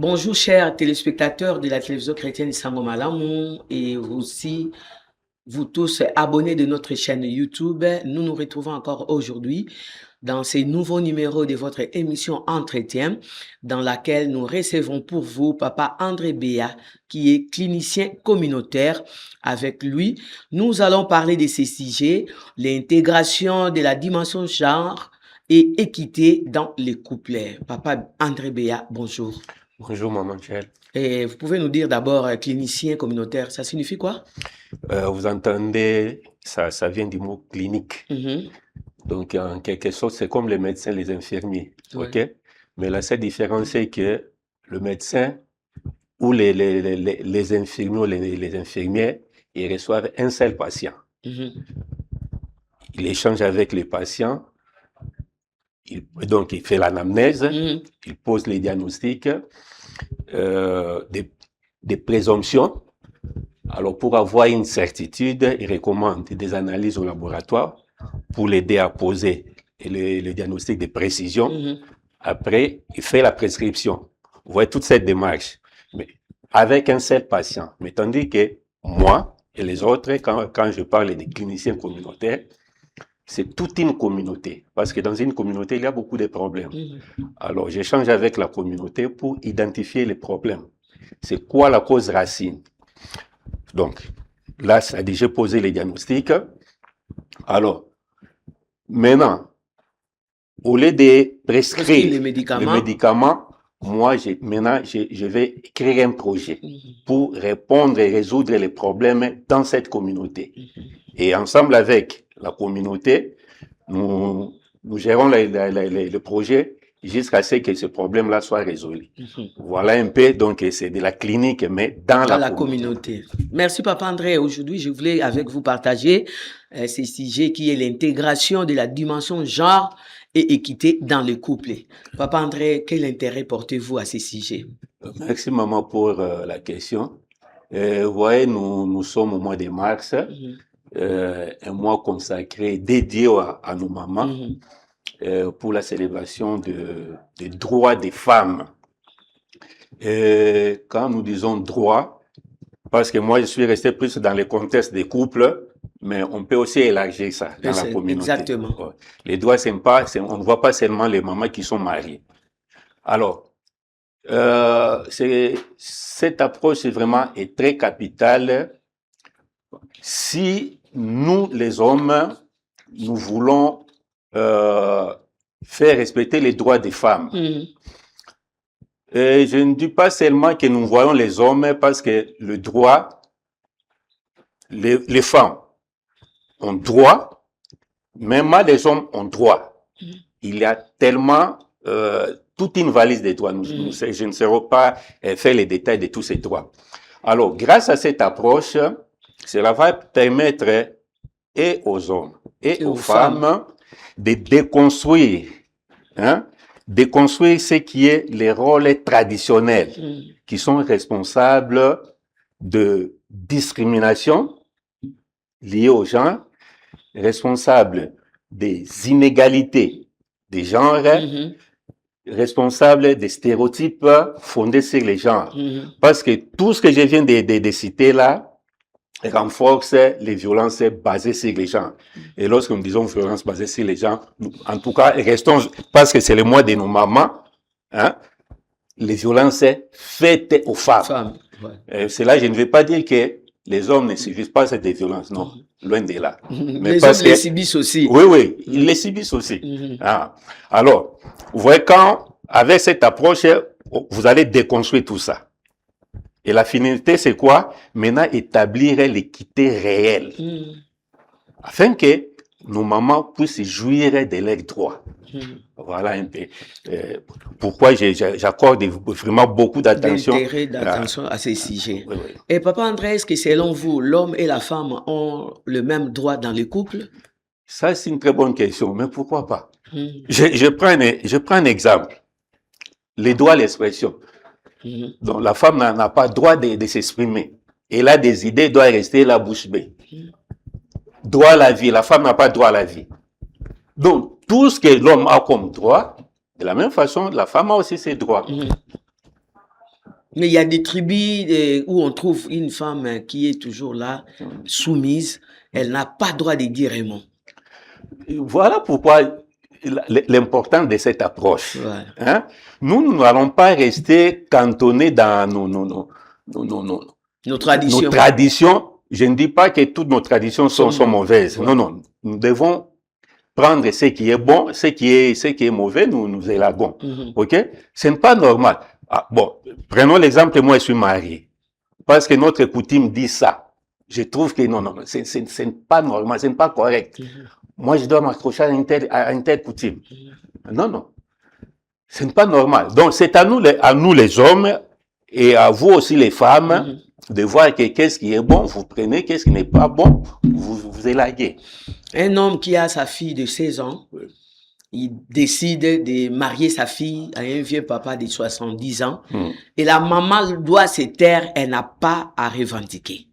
Bonjour chers téléspectateurs de la télévision chrétienne Sangomalamu et aussi vous tous abonnés de notre chaîne YouTube. Nous nous retrouvons encore aujourd'hui dans ce nouveau numéro de votre émission Entretien dans laquelle nous recevons pour vous Papa André Béa qui est clinicien communautaire. Avec lui, nous allons parler de ces sujets, l'intégration de la dimension genre et équité dans les couples. Papa André Béa, bonjour. Bonjour, Maman Michel. Et vous pouvez nous dire d'abord clinicien communautaire, ça signifie quoi? Vous entendez, ça vient du mot clinique. Donc, en quelque sorte, c'est comme les médecins, les infirmiers. Ouais. OK? Mais la seule différence, c'est que le médecin ou les infirmiers ou les infirmières, ils reçoivent un seul patient. Il échange avec les patients. Donc, il fait l'anamnèse, il pose les diagnostics, des présomptions. Alors, pour avoir une certitude, il recommande des analyses au laboratoire pour l'aider à poser le diagnostic de précision. Après, il fait la prescription. Vous voyez toute cette démarche, mais avec un seul patient. Mais tandis que moi et les autres, quand je parle des cliniciens communautaires, c'est toute une communauté. Parce que dans une communauté, il y a beaucoup de problèmes. Alors, j'échange avec la communauté pour identifier les problèmes. C'est quoi la cause racine? Donc, là, ça a déjà posé les diagnostics. Alors, maintenant, au lieu de prescrire les médicaments, moi, maintenant, je vais créer un projet pour répondre et résoudre les problèmes dans cette communauté. Et ensemble avec la communauté, nous gérons le projet jusqu'à ce que ce problème-là soit résolu. Voilà un peu, donc c'est de la clinique, mais dans la communauté. Merci Papa André. Aujourd'hui, je voulais avec vous partager ce sujet qui est l'intégration de la dimension genre et équité dans le couple. Papa André, quel intérêt portez-vous à ce sujet? Merci maman pour la question. Vous voyez, nous sommes au mois de mars, un mois consacré, dédié à nos mamans. Pour la célébration des droits des femmes. Et quand nous disons droit, parce que moi je suis resté plus dans le contexte des couples, mais on peut aussi élargir ça dans la communauté. Exactement. Les droits, on ne voit pas seulement les mamans qui sont mariées. Alors, cette approche est très capitale. Si nous, les hommes, nous voulons faire respecter les droits des femmes. Et je ne dis pas seulement que nous voyons les hommes parce que le droit, les femmes ont droit, même les hommes ont droit. Il y a tellement toute une valise de droits. Je ne saurais pas faire les détails de tous ces droits. Alors, grâce à cette approche, cela va permettre et aux hommes et aux femmes de déconstruire, déconstruire ce qui est les rôles traditionnels qui sont responsables de discrimination liée au genre, responsables des inégalités des genres, responsables des stéréotypes fondés sur les genres. Parce que tout ce que je viens de citer là, renforce les violences basées sur les gens. Et lorsque nous disons violence basée sur les gens, en tout cas, restons, parce que c'est le mois de nos mamans, les violences faites aux femmes. C'est là, je ne vais pas dire que les hommes ne subissent pas cette violence, non, loin de là. Mais les hommes les subissent aussi. Oui, ils les subissent aussi. Alors, vous voyez, avec cette approche, vous allez déconstruire tout ça. Et la finalité, c'est quoi? Maintenant, établir l'équité réelle. Afin que nos mamans puissent jouir de leurs droits. Voilà un peu. Pourquoi j'accorde vraiment beaucoup d'attention. D'attention à ces sujets. Et Papa André, est-ce que selon vous, l'homme et la femme ont le même droit dans le couple? Ça, c'est une très bonne question, mais pourquoi pas? Je prends un exemple. Les droits à l'expression. Donc, la femme n'a pas le droit de s'exprimer. Elle a des idées, doit rester la bouche bée. Droit à la vie, la femme n'a pas droit à la vie. Donc, tout ce que l'homme a comme droit, de la même façon, la femme a aussi ses droits. Mais il y a des tribus où on trouve une femme qui est toujours là, soumise. Elle n'a pas droit de dire un mot. Voilà pourquoi l'importance de cette approche. Voilà. Hein? Nous n'allons pas rester cantonnés dans Nos traditions. nos traditions. Je ne dis pas que toutes nos traditions sont mauvaises. Ouais. Non. Nous devons prendre ce qui est bon, ce qui est mauvais, nous élaguons. OK? Ce n'est pas normal. Ah, bon, prenons l'exemple, moi je suis marié. Parce que notre coutume dit ça. Je trouve que non, c'est pas normal, c'est pas correct. Moi, je dois m'accrocher à une telle coutume. Non. Ce n'est pas normal. Donc, c'est à nous les hommes, et à vous aussi les femmes, de voir que qu'est-ce qui est bon, vous prenez, qu'est-ce qui n'est pas bon, vous élaguez. Un homme qui a sa fille de 16 ans, il décide de marier sa fille à un vieux papa de 70 ans, et la maman doit se taire, elle n'a pas à revendiquer.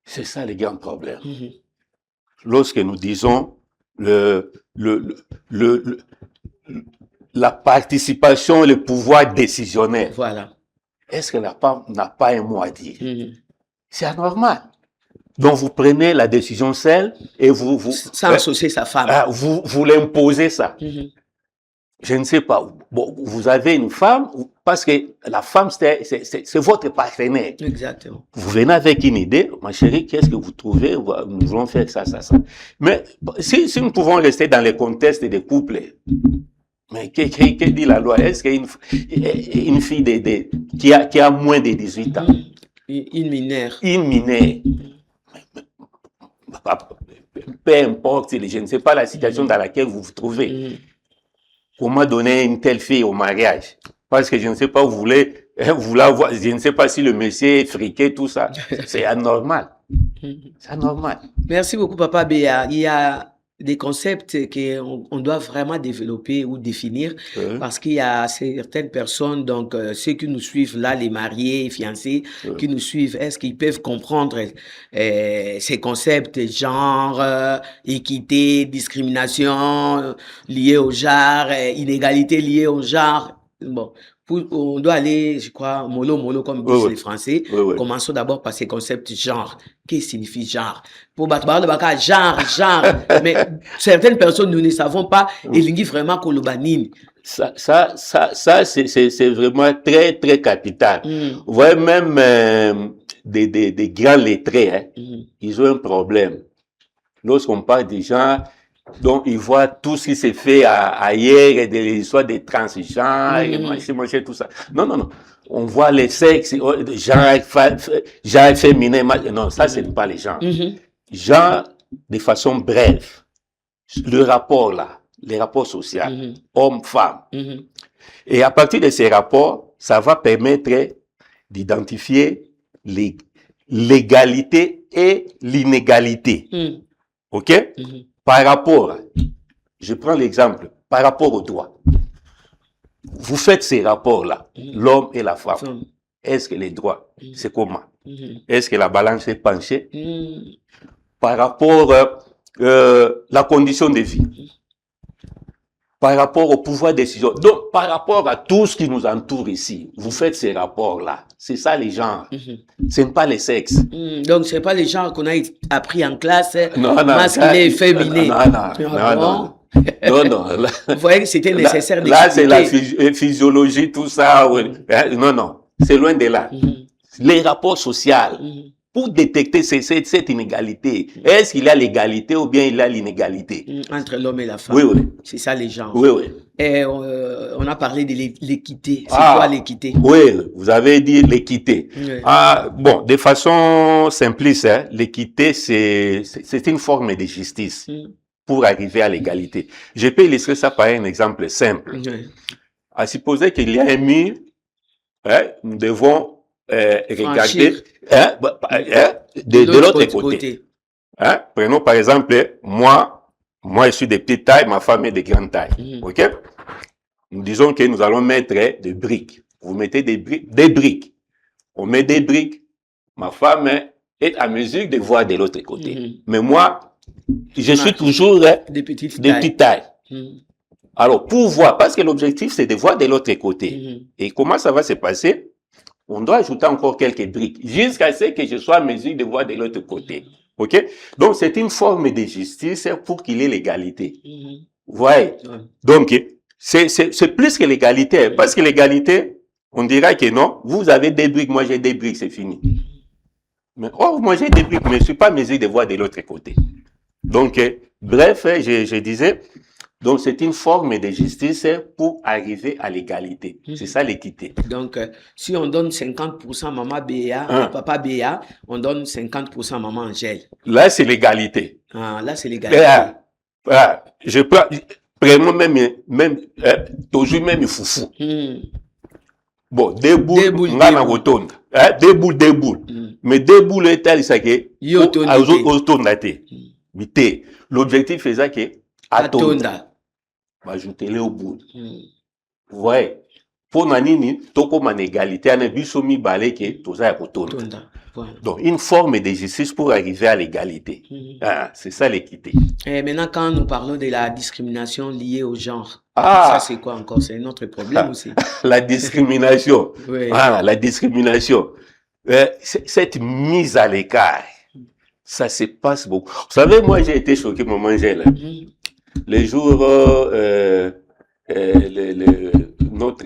C'est ça le grand problème. Lorsque nous disons la participation, le pouvoir décisionnaire. Voilà. Est-ce qu'elle n'a pas un mot à dire? C'est anormal. Donc vous prenez la décision seule et vous sans associer sa femme. Vous l'imposez ça. Je ne sais pas. Bon, vous avez une femme parce que la femme c'est votre partenaire. Exactement. Vous venez avec une idée, ma chérie, qu'est-ce que vous trouvez? Nous voulons faire ça. Mais si nous pouvons rester dans les contextes des couples, mais que dit la loi? Est-ce qu'une fille qui a moins de 18 ans, une mineure, peu importe, je ne sais pas la situation dans laquelle vous vous trouvez. Comment donner une telle fille au mariage? Parce que je ne sais pas, vous la voir, je ne sais pas si le monsieur est friqué, tout ça. C'est anormal. C'est anormal. Merci beaucoup, Papa Béa. Il y a des concepts qu'on doit vraiment développer ou définir parce qu'il y a certaines personnes, donc ceux qui nous suivent là, les mariés, fiancés, qui nous suivent, est-ce qu'ils peuvent comprendre ces concepts genre, équité, discrimination liée au genre, inégalité liée au genre? Bon, on doit aller, je crois, mollo, comme disent les Français. Commençons d'abord par ces concepts genre. Qu'est-ce que signifie genre? Pour genre. Mais certaines personnes, nous ne savons pas. Et l'ingui vraiment kolobanine. Ça, c'est vraiment très, très capital. Vous voyez, même des grands lettrés, ils ont un problème. Lorsqu'on parle des gens, donc ils voient tout ce qui s'est fait ailleurs, et des histoires des transgenres, et tout ça. Non. On voit les sexes, genre féminin. Non, ça, ce n'est pas les gens. Genre, de façon brève, le rapport là, les rapports sociaux, homme-femme. Et à partir de ces rapports, ça va permettre d'identifier l'égalité et l'inégalité. OK? Par rapport, je prends l'exemple, par rapport au droit. Vous faites ces rapports-là, l'homme et la femme. Est-ce que les droits, c'est comment? Est-ce que la balance est penchée? Par rapport à la condition de vie. Par rapport au pouvoir de décision. Donc, par rapport à tout ce qui nous entoure ici, vous faites ces rapports-là. C'est ça les genres. Ce n'est pas les sexes. Donc, ce n'est pas les genres qu'on a appris en classe, masculin et féminin. Non. Vous voyez que c'était nécessaire là, c'est la physiologie, tout ça. Non. C'est loin de là. Les rapports sociaux. Pour détecter cette inégalité, est-ce qu'il y a l'égalité ou bien il y a l'inégalité? Entre l'homme et la femme. Oui. C'est ça les genres. Oui. Et on a parlé de l'équité. C'est quoi l'équité? Oui, vous avez dit l'équité. Bon, de façon simpliste, l'équité, c'est une forme de justice pour arriver à l'égalité. Je peux illustrer ça par un exemple simple. À supposer qu'il y a un mur, nous devons regarder de l'autre côté. Prenons par exemple, moi je suis de petite taille, ma femme est de grande taille. OK? Nous disons que nous allons mettre des briques. Vous mettez des briques. On met des briques. Ma femme est à mesure de voir de l'autre côté. Mais moi, je suis toujours de petite taille. Alors, pour voir, parce que l'objectif, c'est de voir de l'autre côté. Et comment ça va se passer? On doit ajouter encore quelques briques jusqu'à ce que je sois en mesure de voir de l'autre côté. OK? Donc, c'est une forme de justice pour qu'il y ait l'égalité. Vous voyez? Donc, c'est plus que l'égalité. Parce que l'égalité, on dira que non, vous avez des briques, moi j'ai des briques, c'est fini. Mais, oh, moi j'ai des briques, mais je ne suis pas en mesure de voir de l'autre côté. Donc, bref, je disais, donc c'est une forme de justice pour arriver à l'égalité. C'est ça l'équité. Donc, si on donne 50% maman Béa, papa Béa, on donne 50% maman Angèle. Là, c'est l'égalité. Ah, là, c'est l'égalité. Je prends, vraiment même, toujours même foufou. Bon, deux boules, ngana rotonda. Deux boules. Mais deux boules est tel, ça que, autondate. Mité. L'objectif est ça que, atonda. Ajoutez-les au bout. Vous voyez? Pour nanini, toko man égalité, on a vu somi balé que, tout ça est rotonda. Donc, une forme de justice pour arriver à l'égalité. C'est ça l'équité. Et maintenant, quand nous parlons de la discrimination liée au genre, ça c'est quoi encore? C'est un autre problème aussi. La discrimination. Oui. La discrimination. Cette mise à l'écart, ça se passe beaucoup. Vous savez, moi j'ai été choqué, maman Angèle. Les jours, notre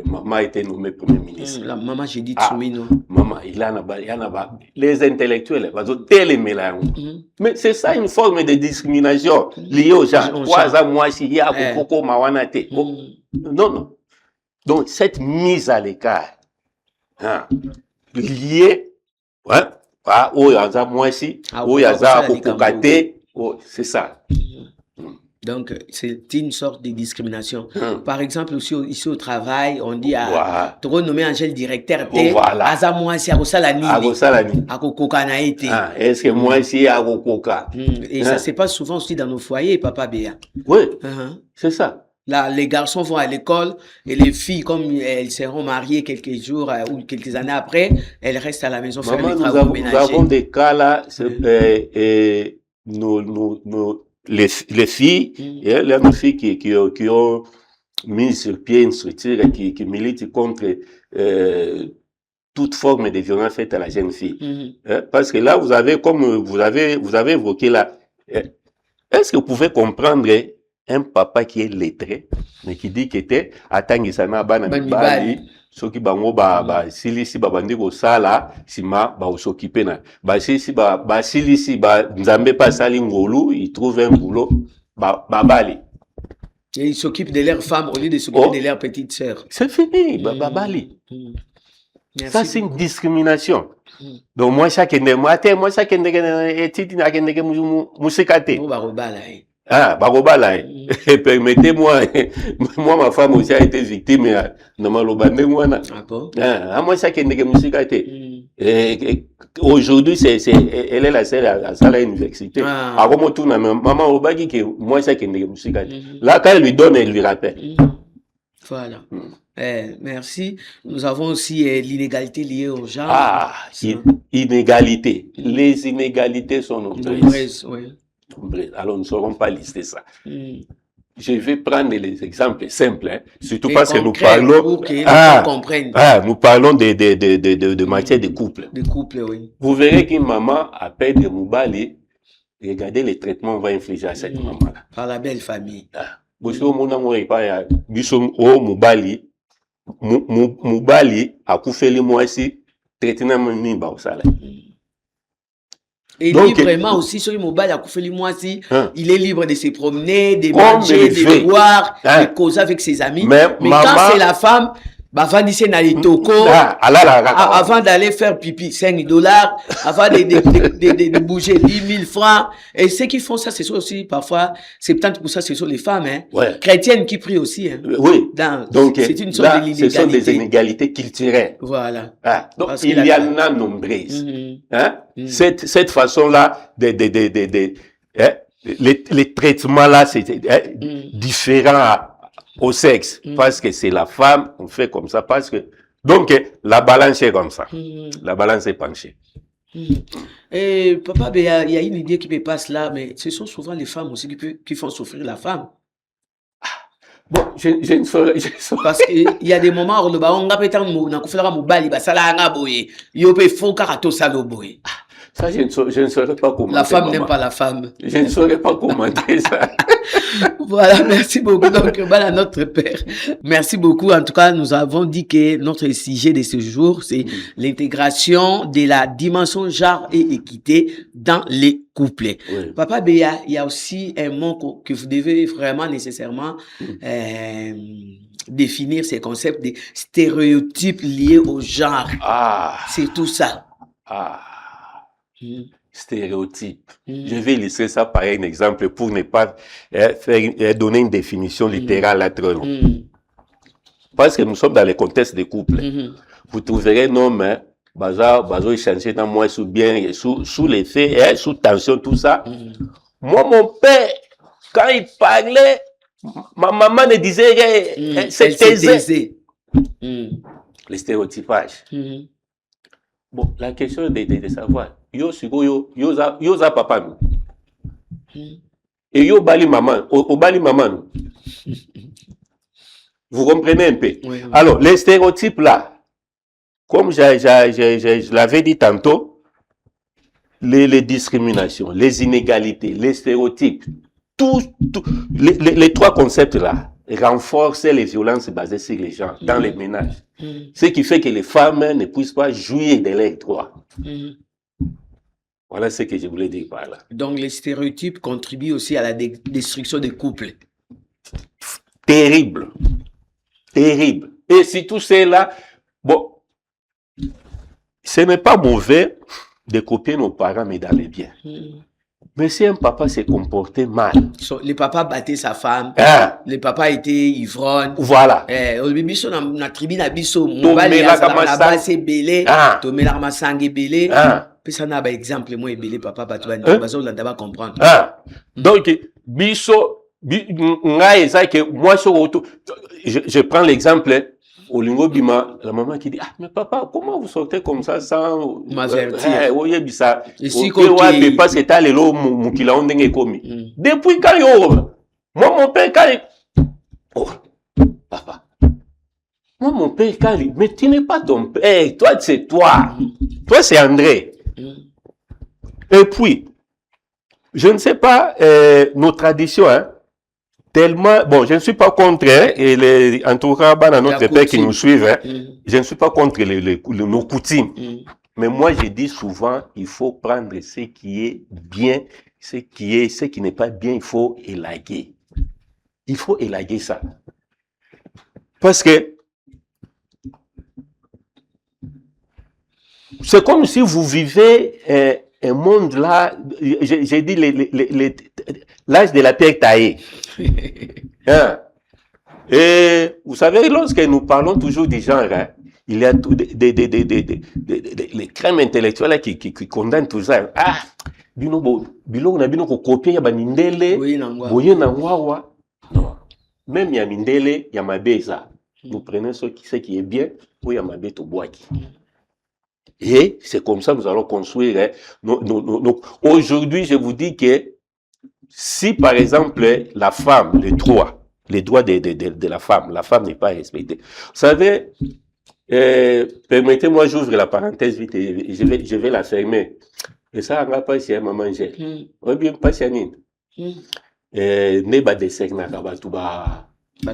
maman a été nommée Premier ministre. La maman, j'ai dit Tsouino. Maman, il y en a, les intellectuels, mais c'est ça une forme de discrimination liée aux gens. Non. Donc, cette mise à l'écart, liée, c'est ça. Donc, c'est une sorte de discrimination. Par exemple, aussi, ici au travail, on dit trop nommé Angèle directeur, aza moi si akosalani. Est-ce que moi si akokoka? Et ça se passe souvent aussi dans nos foyers, papa Béa. Oui, c'est ça. Là, les garçons vont à l'école et les filles, comme elles seront mariées quelques jours ou quelques années après, elles restent à la maison faire les travaux ménagers. Nous avons des cas là, les filles, les filles qui ont mis sur pied une structure qui milite contre toute forme de violence faite à la jeune fille. Parce que là, vous avez, comme vous avez évoqué là, est-ce que vous pouvez comprendre un papa qui est lettré, mais qui dit qu'il était atangisana bana mibali, soki bango silisi bandi ko sala sima s'occuper na silisi nzambe pas sali ngolu, il trouve un boulot bali. Et ils s'occupent de leurs femmes au lieu de s'occuper de leurs petites sœurs. C'est fini, bali. Ça c'est une discrimination. Donc moi chaque musikate. Permettez-moi, moi ma femme aussi a été victime aujourd'hui elle est la seule à la université. Maman Obagi que moi ça là quand elle lui donne elle lui rappelle. Voilà. Merci. Nous avons aussi l'inégalité liée au genre. Inégalité. Les inégalités sont nombreuses. Oui. Alors, nous ne saurons pas lister ça. Je vais prendre les exemples simples, surtout parce que nous parlons, nous parlons de matière de couple. De couple, oui. Vous verrez qu'une maman appelle de Moubali, regardez les traitements qu'on va infliger à cette maman-là. Par la belle famille. Moubali a coufé moi aussi, traitement au salaire. Et donc, librement aussi, sur le mobile, il est libre de se promener, de manger, de boire, de causer avec ses amis. Mais quand c'est la femme, avant d'aller faire pipi, $5, avant de bouger 10 000 francs. Et ceux qui font ça, c'est aussi parfois, 70% ce sont les femmes, chrétiennes qui prient aussi. Oui. Donc, c'est une sorte d'inégalité. Ce sont des inégalités culturelles. Voilà. Donc, il y en a nombreuses. Cette façon-là, les traitements là, c'est différent au sexe, parce que c'est la femme, on fait comme ça, parce que, donc, la balance est comme ça. La balance est penchée. Et papa, il y a une idée qui me passe là, mais ce sont souvent les femmes aussi qui font souffrir la femme. Bon, je ne saurais. Parce qu'il y a des moments où on a peut-être ça, je ne saurais pas commenter. La femme n'aime pas la femme. Je ne saurais pas commenter ça. Voilà, merci beaucoup. Donc, voilà notre père. Merci beaucoup. En tout cas, nous avons dit que notre sujet de ce jour, c'est l'intégration de la dimension genre et équité dans les couples. Oui. Papa Béa, il y a aussi un mot que vous devez vraiment nécessairement définir, ces concepts de stéréotypes liés au genre. Ah. C'est tout ça. Ah. Stéréotype. Je vais laisser ça par un exemple pour ne pas donner une définition littérale à trop long. Parce que nous sommes dans le contexte des couples. Vous trouverez un homme, bazo échanger dans moi sous bien, sous l'effet, sous tension, tout ça. Moi, mon père, quand il parlait, ma maman ne disait rien. Elle taisait. Le stéréotypage. Bon, la question est de savoir, yo za papa nous. Et yo bali maman, au bali maman nous. Vous comprenez un peu? Oui. Alors, les stéréotypes là, comme je l'avais dit tantôt, les discriminations, les inégalités, les stéréotypes, les trois concepts là renforcent les violences basées sur les gens dans les ménages. Ce qui fait que les femmes ne puissent pas jouir de leurs droits. Voilà ce que je voulais dire par là. Donc les stéréotypes contribuent aussi à la destruction des couples. Terrible. Terrible. Et si tout cela, bon, ce n'est pas mauvais de copier nos parents, mais dans les biens. Mais si un papa s'est comporté mal. Le papa battait sa femme. Le papa était ivrogne. Voilà. Na tribu na biso mobali la base belé. Tomela masangi belé. Puis ça n'a pas exemple moi belé papa batouani. Bazo landa va comprendre. Donc biso ngai ça que moi je prends l'exemple au lingo bima, la maman qui dit, ah, mais papa, comment vous sortez comme ça sans m'avertir? Oui, bisa. Ici, parce que t'as les lots, moukila, on n'est commis. Depuis quand moi, mon père, quand oh, papa. Moi, mon père, quand mais tu n'es pas ton père. Toi, c'est toi. Toi, c'est André. Et puis, je ne sais pas, nos traditions, hein. Tellement, bon, je ne suis pas contre, et en tout cas, dans notre père qui nous suivent, je ne suis pas contre nos coutumes. Mais moi, je dis souvent, il faut prendre ce qui est bien, ce qui n'est pas bien, il faut élaguer. Il faut élaguer ça. Parce que, c'est comme si vous vivez un monde là, j'ai dit l'âge de la terre taillée. Et vous savez, lorsque nous parlons toujours du genre, il y a les crèmes intellectuelles qui condamnent tout ça. Ah, bilo na bino ko copier ya banindele, boye na ngwawa. Non. Même ya mindele, ya mabeza. Nous prenons ce qui est bien pour ya mabe to boaki. Et c'est comme ça que nous allons construire. Aujourd'hui, je vous dis que si, par exemple, la femme, les droits de la femme n'est pas respectée. Vous savez, permettez-moi, j'ouvre la parenthèse vite et je vais la fermer. Et ça, on va pas si maman j'ai. On va bien pas si anine. Ne ba desek na kabatuba. Il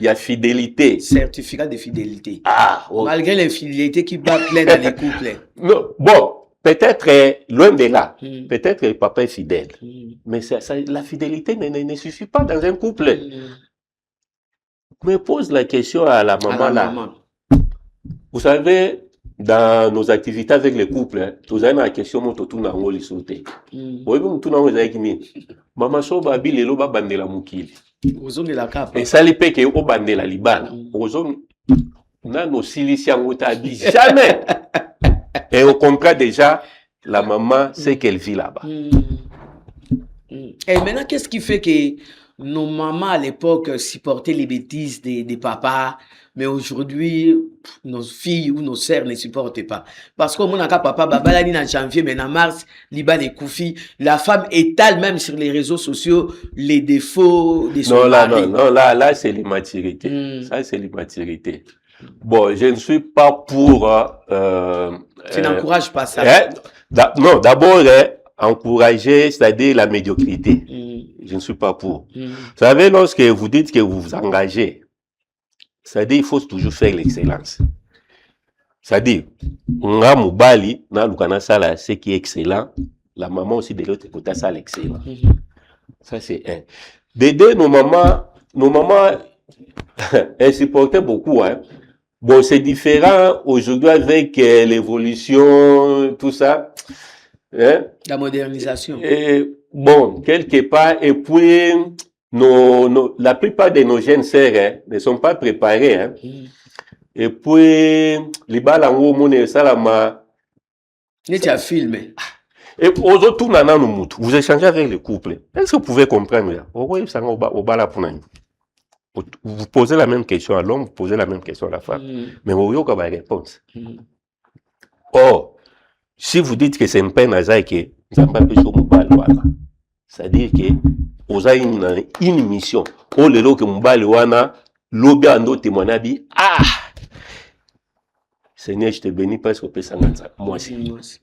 y a fidélité. Certificat de fidélité. Ah, okay. Malgré l'infidélité qui bat plein dans les couples. Non, bon, peut-être loin de là. Peut-être le papa est fidèle. Mais la fidélité ne suffit pas dans un couple. Mais pose la question à la maman là. Vous savez, dans nos activités avec les couples, vous avez la question moto na ngoli soute. Vous avez tout na ngoli qui Mama soba bilelo ba bandela mukili. Ozone la capa. Et ça li peke o bandela libala. Ozone na no silisia ngota dit jamais. Et on comprend déjà la maman c'est qu'elle vit là-bas. Et maintenant qu'est-ce qui fait que nos mamans à l'époque supportaient les bêtises des papas, mais aujourd'hui, nos filles ou nos sœurs ne supportent pas. Parce qu'au moins, papa, baba, en janvier, mais en mars, liba les koufi, la femme étale même sur les réseaux sociaux les défauts de son mari. Non, là, c'est l'immaturité. Ça, c'est l'immaturité. Bon, je ne suis pas pour... tu n'encourages pas ça. Non, d'abord, encourager, c'est-à-dire la médiocrité. Je ne suis pas pour. Vous savez, lorsque vous dites que vous vous engagez, c'est-à-dire il faut toujours faire l'excellence. C'est-à-dire, nga mobali, na lukana sala, ce qui est excellent, la maman aussi de l'autre côté, ça l'excellent. Ça, c'est un. D'aider nos mamans, elles supportaient beaucoup, hein. Bon, c'est différent aujourd'hui avec l'évolution, tout ça. Hein? La modernisation. Et, bon, quelque part, et puis, la plupart de nos jeunes sœurs, hein, ne sont pas préparés. Hein? Et puis, les balles en haut, mon salama. Tu as filmé. Et aux autres, vous échangez avec le couple. Est-ce que vous pouvez comprendre? Vous posez la même question à l'homme, vous posez la même question à la femme. Mais vous avez une réponse. Or, si vous dites que c'est un peine à ça, c'est-à-dire que vous avez une mission. Oh, le lot que Mubali wana, l'obé ando témoignabi, ah! Seigneur, je te bénis parce que peut s'engager. Moi aussi.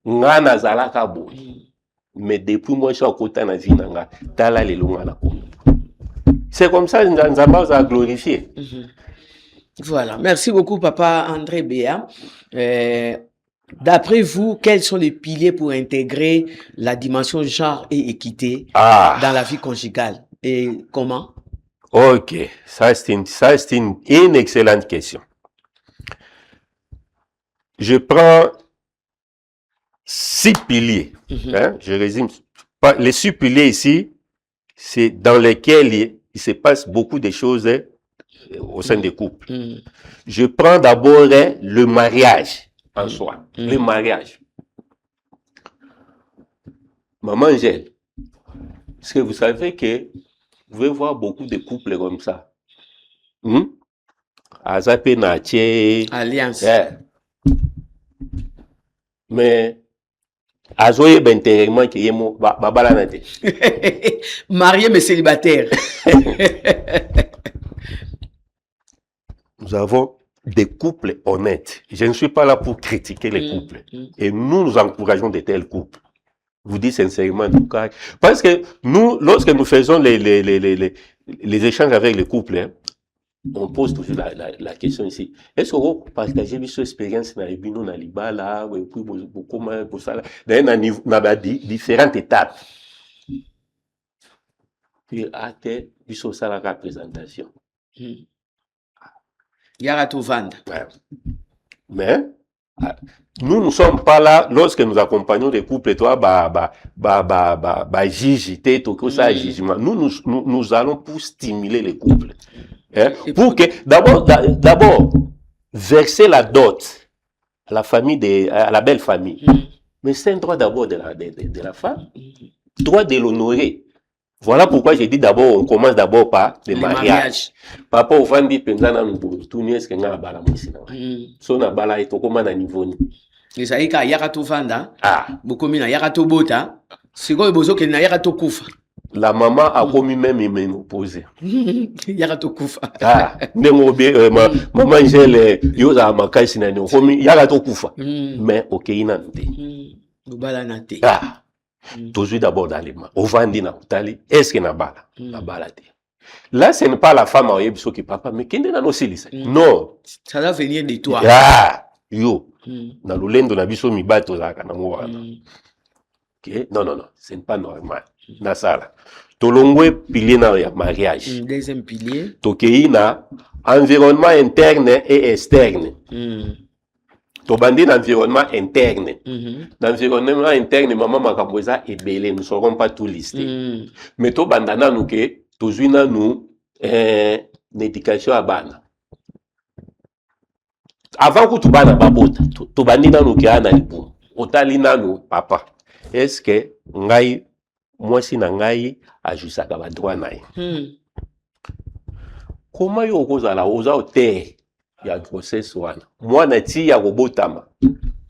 Ngana zalaka boy. Mais depuis moi, je suis à côté de la vie, tala le longa na kono. C'est comme ça, nous avons glorifié. Voilà. Merci beaucoup, papa André Béa. D'après vous, quels sont les piliers pour intégrer la dimension genre et équité dans la vie conjugale? Et comment? Ok. Ça, c'est une excellente question. Je prends 6 piliers. Hein? Je résume. Les 6 piliers ici, c'est dans lesquels il se passe beaucoup de choses au sein des couples. Je prends d'abord le mariage en soi. Le mariage. Maman Angèle, est-ce que vous savez que vous pouvez voir beaucoup de couples comme ça? Alliance. Mais Azoye intérieurement qui est marié mais célibataire. Nous avons des couples honnêtes. Je ne suis pas là pour critiquer les couples. Et nous encourageons de tels couples. Je vous dis sincèrement, en tout cas. Parce que nous, lorsque nous faisons les échanges avec les couples, hein, on pose toujours la question ici. Est-ce que vous partagez votre expérience dans les bino, dans les bala, et puis comment pour ça, dans différentes étapes. Puis à terre, il faut ça la représentation. Yarato Vand. Mais nous ne sommes pas là lorsque nous accompagnons des couples, toi, jugiter, tout ça, jugement. Nous allons pour stimuler les couples. Hein? Pour que, d'abord, verser la dot à la famille à la belle famille. Mais c'est un droit d'abord de la femme. Droit de l'honorer. Voilà pourquoi j'ai dit d'abord, on commence d'abord par le mariage. Papa, on va dire, pendant nous, tout n'est ce qu'on a à bala, so na bala et comment na niveau ni. Les aïka yarato vanda. Beaucoup mina yarato bota. C'est quoi bozo que na yarato kufa. La maman a commis même une opposée. Yarato kufa. Maman j'ai yoza makai sinani. Commis yarato kufa. Mais ok inante. Bala nate. Toujours d'abord dans les mains. Au vandi na utali. Est-ce que na bala? Na bala te. Là, ce n'est pas la femme à Yebso qui papa, mais qui est dans nos silisa. Non. Ça va venir de toi. Yo. Na lulendo na biso mibato zaka na mwa. Ok? Non. Ce n'est pas normal. Na sala. Tolongwe pilier na ya mariage. Deuxième pilier. Tokei na environnement interne et externe. Tobandi l'environnement interne. L'environnement interne, maman makamboza est belé, nous ne saurons pas tout lister. Mais tobandana nous que, tozuina nous, l'éducation à bana. Avant que tu bana babota, tobandi na nous que ana libu. Otali na nous, papa. Est-ce que ngai moi si nangai ajusaka ba droit na ye. Comment yo kozala oza te ya grossesse wana mwana ti ya kobotama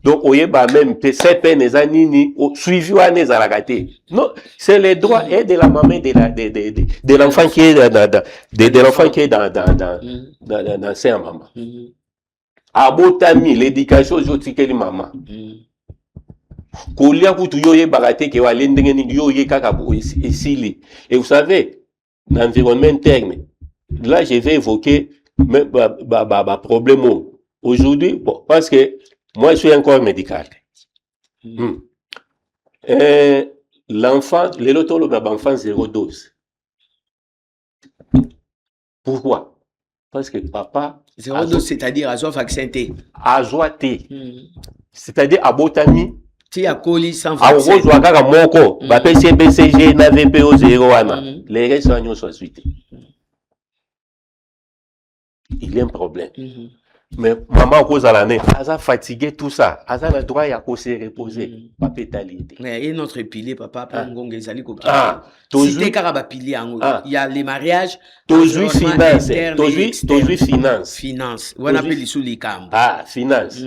donc oyeba même te CPN eza nini suivi wana ezalaka te. Non, c'est le droit et de la maman de l'enfant qui est de l'enfant qui est dans sa maman. Abotami l'éducation ozotikeli maman. Kolia kutu yo yebaka te ke wale ndenge nini yo ye kaka esili. Et vous savez, l'environnement interne, là je vais évoquer problème aujourd'hui, bon, parce que moi je suis un corps médical. L'enfant, l'enfant 0 dose. Pourquoi? Parce que papa 0 dose, c'est-à-dire à vaccin T. C'est-à-dire à botami ti a coli sans vaccin. A ozwa kaka moko ba PCBCG na VPO 0 wana. Les restes sont nyonso suite. Il y a un problème. Mais maman cause à l'année, asa fatigué tout ça, asa le droit à se reposer, pas pétalité. Et notre pilier papa pas ngonga ezali ko. Si te kaka ba pilier ango, il y a les mariages, toujours finance, finance. Wana pe lisu likambo. Finance.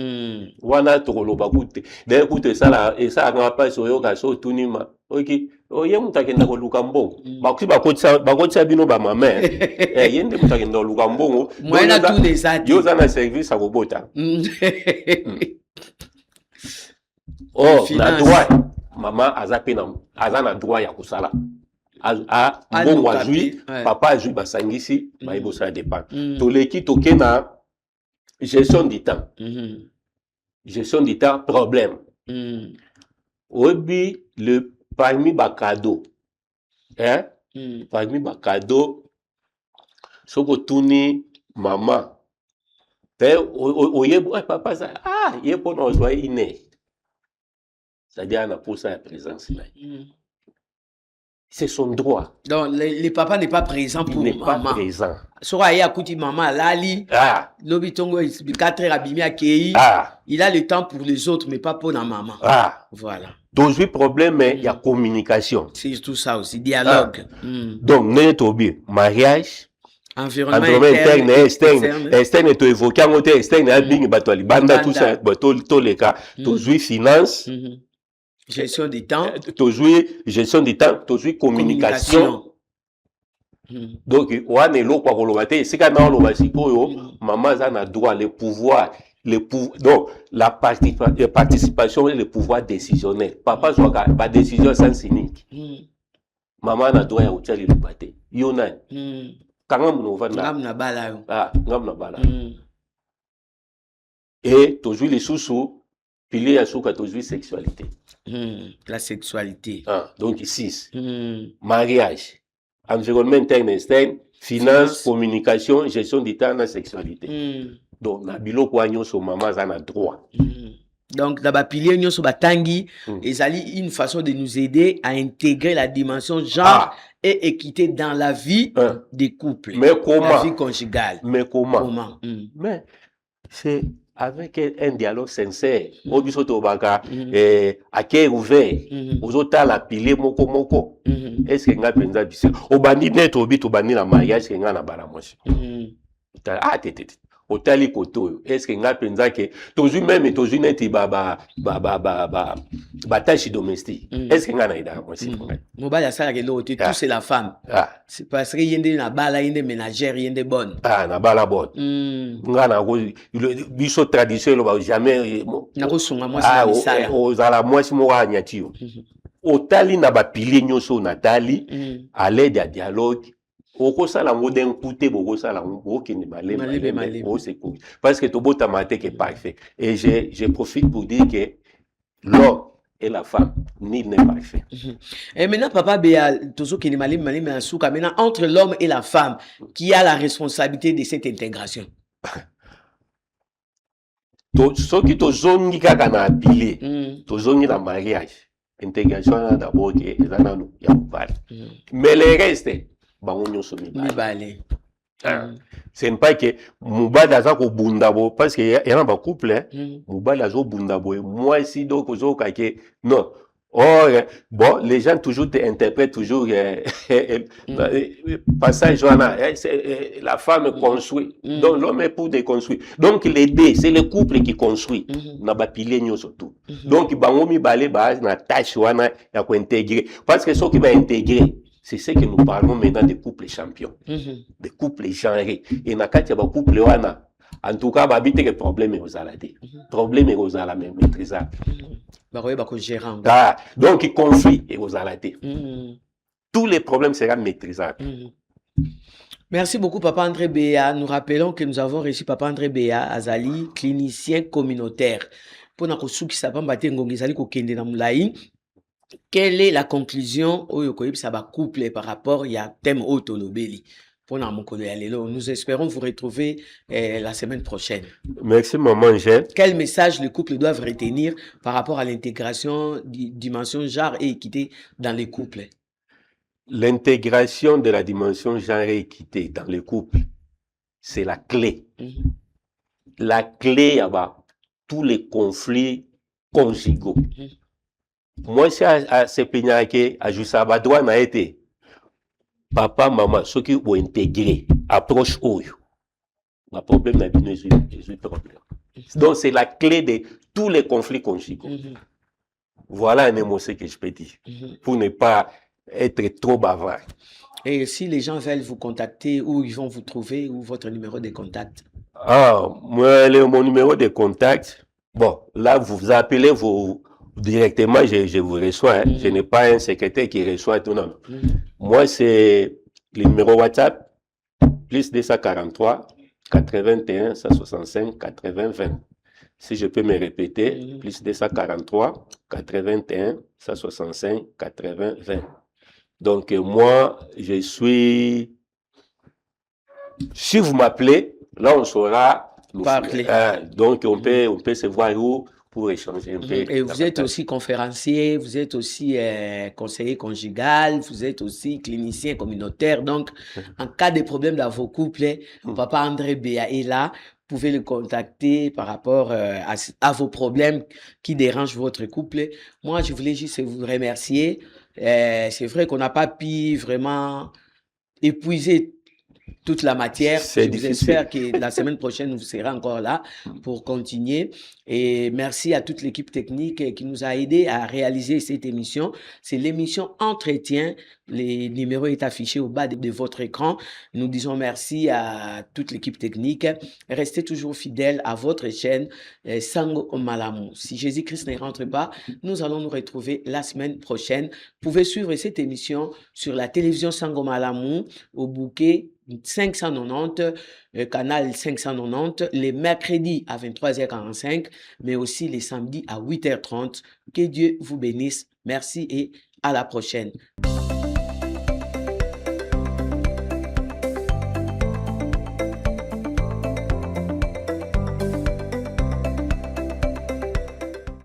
Wana tokoloba kute. D'ailleurs kute ça là et ça nga pas so yoka so tunima. OK. Oye mutakenda ko lukambo. Bakuti bakotisa bino ba mama. Yende mutakenda lukambo. Mwana tous les ati. Yo za na service à kobota. Oh, na droit. Maman azana droit ya kusala. Bon wazui, papa azui basangisi, baïbosa dépend. Toleki toke na gestion du temps. Gestion du temps, problème. Obi le parmi bakado. Parmi bakado, soko tuni maman. Papa ça, il est pour nous soyez inné. C'est-à-dire, on a pour ça la présence là. C'est son droit. Donc, le papa n'est pas présent pour maman. Il n'est pas présent. Soit il a écouté maman Lali. Lobitongo 4 heures abîmé à Kei. Il a le temps pour les autres, mais pas pour la maman. Voilà. Donc, le problème, il y a communication. C'est tout ça aussi, dialogue. Donc, nous mariage. Environnement interne, externe, tu évoques un côté externe, banda tout ça, tous les cas, tu jouis finance, gestion du temps, tu jouis gestion du temps, tu jouis communication. Donc, on est là pour le c'est quand on le maman a droit, le pouvoir, donc la participation et le pouvoir décisionnel. Papa soit pas décision sans cynique. Maman a droit à utiliser le pâté. Yona. Et toujours les sous-sous, pilier à souka toujours sexualité. La sexualité. Donc 6. Mariage, environnement interne et externe, finance, communication, gestion du temps, la sexualité. Donc na bilo kwa nyonso maman a droit. Donc, dans le pilier, nous sommes tangi, et ça une façon de nous aider à intégrer la dimension genre et équité dans la vie des couples. Mais comment? La vie conjugale. Mais comment? Mais c'est avec un dialogue sincère. Au biso to baka, à cœur ouvert, aux autres la pilier moko. Est-ce que nga penza biso? Au bandi net au bit au bandi la mariage que nga na balamoshi. Otali koto est-ce que nga penza que toujours même toujours net tâche domestique est-ce que nga na ida moi si mobile ya sala kendo tout c'est la femme c'est parce que yende na bala yende ménagère yende bonne na bala bonne nga na ko biso tradition lo ba jamais na ko sunga moi c'est misala ozala moi si mo anyatio otali na ba pilier nyoso na tali à l'aide à dialogue. Parce que tout beau est parfait. Et je profite pour dire que l'homme et la femme, ni n'est parfait. Et maintenant, papa, maintenant, entre l'homme et la femme, qui a la responsabilité de cette intégration? Ce qui te zone na pilier, te zone la mariage, intégration d'abord qui est mais les restes. Ce n'est pas que Moubal a ko bundabo parce que y a un couple Moubal a zo bundabo moi si donc zo kake non Or, bon, les gens toujours interprètent toujours passage la femme construit. Donc l'homme est pour déconstruire. Donc les deux, c'est le couple qui construit. Na ba pilier surtout. Donc bango mi balé base na tâche wana ya ko intégrer. Parce que ce qui va intégrer, c'est ce que nous parlons maintenant des couples champions, des couples genrés. Et na kati ba couple wana, en tout cas, ba bité que problème est aux aladés. Problème est aux aladés maîtrisable. Donc, il conflit et aux aladés. Tous les problèmes seront maîtrisables. Merci beaucoup, Papa André Béa. Nous rappelons que nous avons reçu Papa André Béa Azali, clinicien communautaire. Pour nous quelle est la conclusion au couple par rapport à thème autolobeli? Nous espérons vous retrouver la semaine prochaine. Merci, maman Jeanne. Quel message le couple doivent retenir par rapport à l'intégration dimension genre et équité dans les couples? L'intégration de la dimension genre et équité dans les couples, c'est la clé. La clé à tous les conflits conjugaux. Moi, c'est à ce pénal à Joussaba doit n'a été papa, maman, ceux qui ont intégré, approche haut. Le problème n'a pas de problème. Donc, c'est la clé de tous les conflits conjugaux. Voilà un mot que je peux dire. Pour ne pas être trop bavard. Et si les gens veulent vous contacter, où ils vont vous trouver, ou votre numéro de contact? Ah, moi, mon numéro de contact, bon, là, vous appelez directement, je vous reçois. Je n'ai pas un secrétaire qui reçoit tout le monde. Moi, c'est le numéro WhatsApp, plus 243 81 165 80 20. Si je peux me répéter, plus 243 81 165 80 20. Donc, moi, je suis... Si vous m'appelez, là, on saura parler. Donc, on peut se voir où pour échanger un peu. Et vous êtes aussi conférencier, vous êtes aussi conseiller conjugal, vous êtes aussi clinicien communautaire. Donc, en cas de problème dans vos couples, Papa André Béa est là. Vous pouvez le contacter par rapport à vos problèmes qui dérangent votre couple. Moi, je voulais juste vous remercier. C'est vrai qu'on n'a pas pu vraiment épuiser toute la matière. J'espère que la semaine prochaine, vous serez encore là pour continuer. Et merci à toute l'équipe technique qui nous a aidés à réaliser cette émission. C'est l'émission Entretien. Le numéro est affiché au bas de votre écran. Nous disons merci à toute l'équipe technique. Restez toujours fidèles à votre chaîne Sango Malamu. Si Jésus-Christ ne rentre pas, nous allons nous retrouver la semaine prochaine. Vous pouvez suivre cette émission sur la télévision Sango Malamu au bouquet 590, canal 590, les mercredis à 23h45, mais aussi les samedis à 8h30. Que Dieu vous bénisse. Merci et à la prochaine.